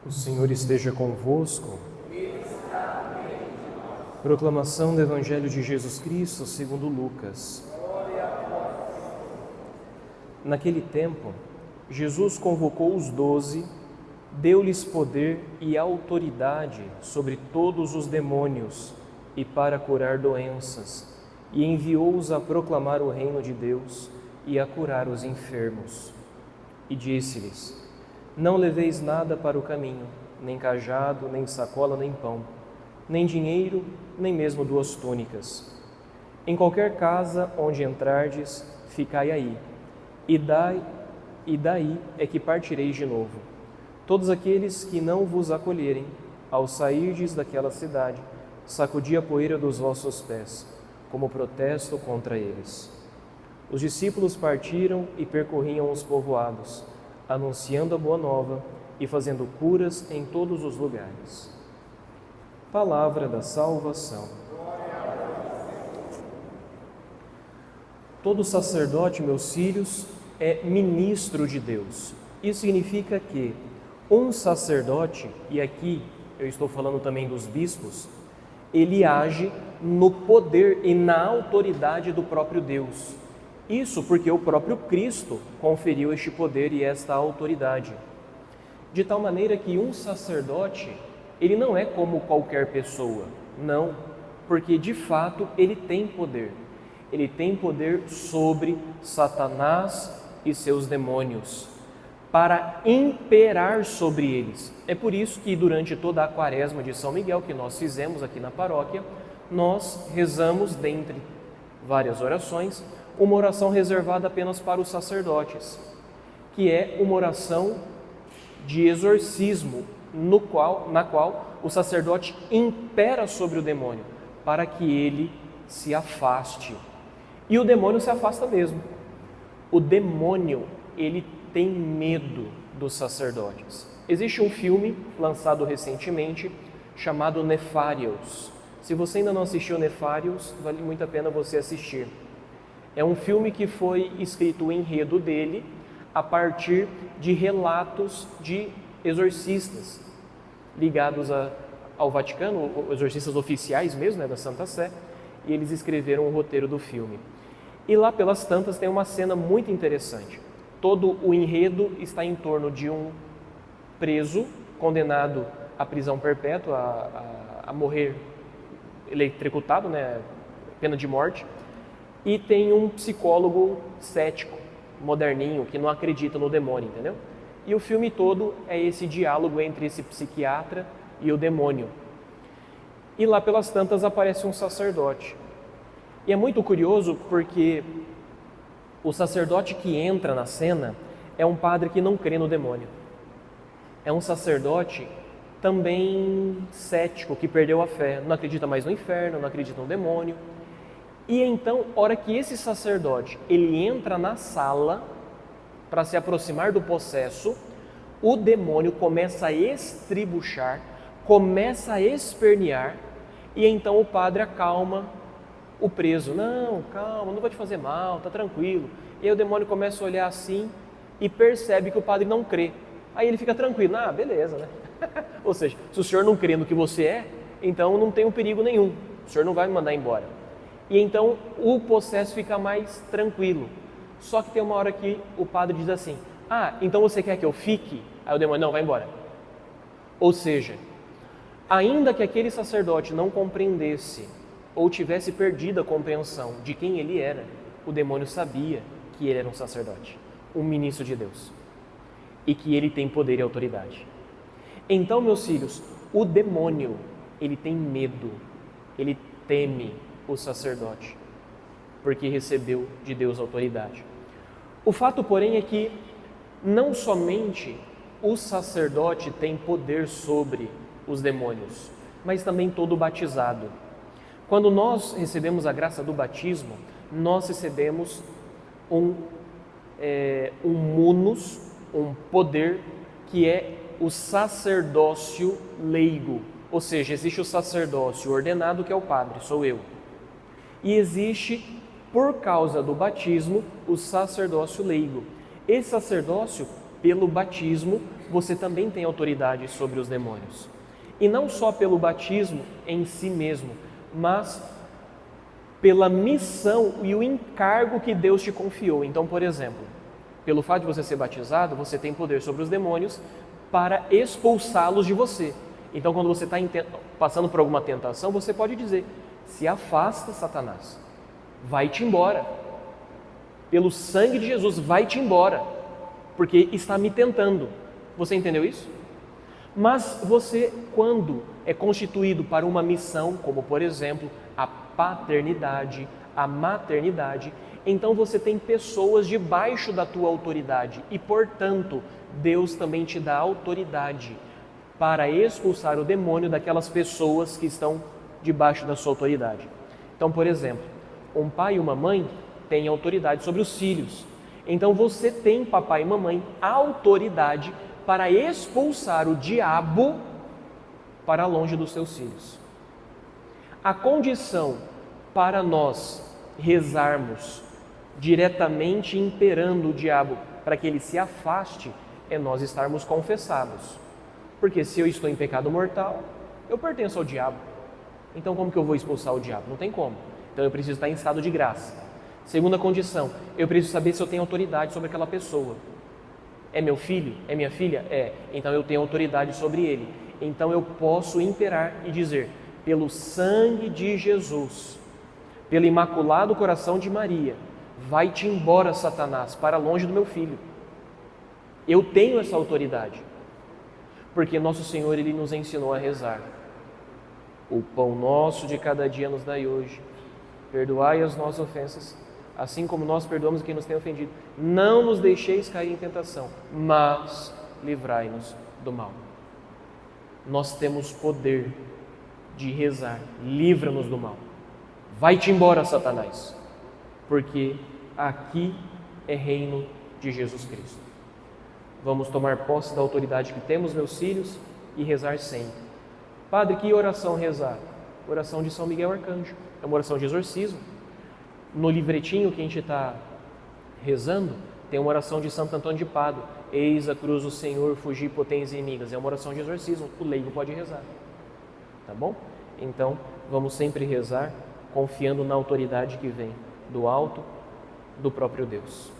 O Senhor esteja convosco. Proclamação do Evangelho de Jesus Cristo segundo Lucas. Naquele tempo, Jesus convocou os 12, deu-lhes poder e autoridade sobre todos os demônios e para curar doenças, e enviou-os a proclamar o reino de Deus e a curar os enfermos. E disse-lhes: Não leveis nada para o caminho, nem cajado, nem sacola, nem pão, nem dinheiro, nem mesmo 2 túnicas. Em qualquer casa onde entrardes, ficai aí, e daí é que partireis de novo. Todos aqueles que não vos acolherem, ao sairdes daquela cidade, sacudi a poeira dos vossos pés, como protesto contra eles. Os discípulos partiram e percorriam os povoados, anunciando a boa nova e fazendo curas em todos os lugares. Palavra da salvação. Todo sacerdote, meus filhos, é ministro de Deus. Isso significa que um sacerdote, e aqui eu estou falando também dos bispos, ele age no poder e na autoridade do próprio Deus. Isso porque o próprio Cristo conferiu este poder e esta autoridade. De tal maneira que um sacerdote, ele não é como qualquer pessoa, não, porque de fato ele tem poder. Ele tem poder sobre Satanás e seus demônios, para imperar sobre eles. É por isso que durante toda a quaresma de São Miguel, que nós fizemos aqui na paróquia, nós rezamos, dentre várias orações, uma oração reservada apenas para os sacerdotes, que é uma oração de exorcismo, na qual o sacerdote impera sobre o demônio, para que ele se afaste. E o demônio se afasta mesmo. O demônio, ele tem medo dos sacerdotes. Existe um filme lançado recentemente chamado Nefarious. Se você ainda não assistiu Nefarious, vale muito a pena você assistir. É um filme que foi escrito o enredo dele a partir de relatos de exorcistas ligados ao Vaticano, exorcistas oficiais mesmo, da Santa Sé, e eles escreveram o roteiro do filme. E lá pelas tantas tem uma cena muito interessante. Todo o enredo está em torno de um preso condenado à prisão perpétua, a morrer eletrocutado, pena de morte, e tem um psicólogo cético, moderninho, que não acredita no demônio, entendeu? E o filme todo é esse diálogo entre esse psiquiatra e o demônio. E lá pelas tantas aparece um sacerdote. E é muito curioso porque o sacerdote que entra na cena é um padre que não crê no demônio. É um sacerdote também cético, que perdeu a fé, não acredita mais no inferno, não acredita no demônio. E então, hora que esse sacerdote, ele entra na sala para se aproximar do possesso, o demônio começa a estribuchar, começa a espernear, e então o padre acalma o preso. Não, calma, não vai te fazer mal, tá tranquilo. E aí o demônio começa a olhar assim e percebe que o padre não crê. Aí ele fica tranquilo, beleza, né? Ou seja, se o senhor não crê no que você é, então não tem um perigo nenhum, o senhor não vai me mandar embora. E então o possesso fica mais tranquilo. Só que tem uma hora que o padre diz assim: então você quer que eu fique? Aí o demônio: não, vai embora. Ou seja, ainda que aquele sacerdote não compreendesse ou tivesse perdido a compreensão de quem ele era, o demônio sabia que ele era um sacerdote, um ministro de Deus, e que ele tem poder e autoridade. Então, meus filhos, o demônio, ele tem medo, ele teme o sacerdote, porque recebeu de Deus autoridade. O fato, porém, é que não somente o sacerdote tem poder sobre os demônios, mas também todo batizado. Quando nós recebemos a graça do batismo, nós recebemos um munus, um poder, que é o sacerdócio leigo. Ou seja, existe o sacerdócio ordenado, que é o padre, sou eu. E existe, por causa do batismo, o sacerdócio leigo. Esse sacerdócio pelo batismo, você também tem autoridade sobre os demônios. E não só pelo batismo em si mesmo, mas pela missão e o encargo que Deus te confiou. Então, por exemplo, pelo fato de você ser batizado, você tem poder sobre os demônios para expulsá-los de você. Então, quando você está passando por alguma tentação, você pode dizer: se afasta, Satanás, vai-te embora. Pelo sangue de Jesus, vai-te embora, porque está me tentando. Você entendeu isso? Mas você, quando é constituído para uma missão, como por exemplo a paternidade, a maternidade, então você tem pessoas debaixo da tua autoridade e, portanto, Deus também te dá autoridade para expulsar o demônio daquelas pessoas que estão debaixo da sua autoridade. Então, por exemplo, um pai e uma mãe têm autoridade sobre os filhos. Então você tem, papai e mamãe, autoridade para expulsar o diabo para longe dos seus filhos. A condição para nós rezarmos diretamente imperando o diabo para que ele se afaste é nós estarmos confessados. Porque se eu estou em pecado mortal, eu pertenço ao diabo. Então como que eu vou expulsar o diabo? Não tem como. Então eu preciso estar em estado de graça. Segunda condição, eu preciso saber se eu tenho autoridade sobre aquela pessoa. É meu filho? É minha filha? É. Então eu tenho autoridade sobre ele. Então eu posso imperar e dizer: pelo sangue de Jesus, pelo imaculado coração de Maria, vai-te embora, Satanás, para longe do meu filho. Eu tenho essa autoridade. Porque nosso Senhor, Ele nos ensinou a rezar: o pão nosso de cada dia nos dai hoje. Perdoai as nossas ofensas, assim como nós perdoamos quem nos tem ofendido. Não nos deixeis cair em tentação, mas livrai-nos do mal. Nós temos poder de rezar: livra-nos do mal. Vai-te embora, Satanás, porque aqui é reino de Jesus Cristo. Vamos tomar posse da autoridade que temos, meus filhos, e rezar sempre. Padre, que oração rezar? Oração de São Miguel Arcanjo. É uma oração de exorcismo. No livretinho que a gente está rezando, tem uma oração de Santo Antônio de Pádua: eis a cruz do Senhor, fugi potentes inimigas. É uma oração de exorcismo, o leigo pode rezar. Tá bom? Então, vamos sempre rezar, confiando na autoridade que vem do alto, do próprio Deus.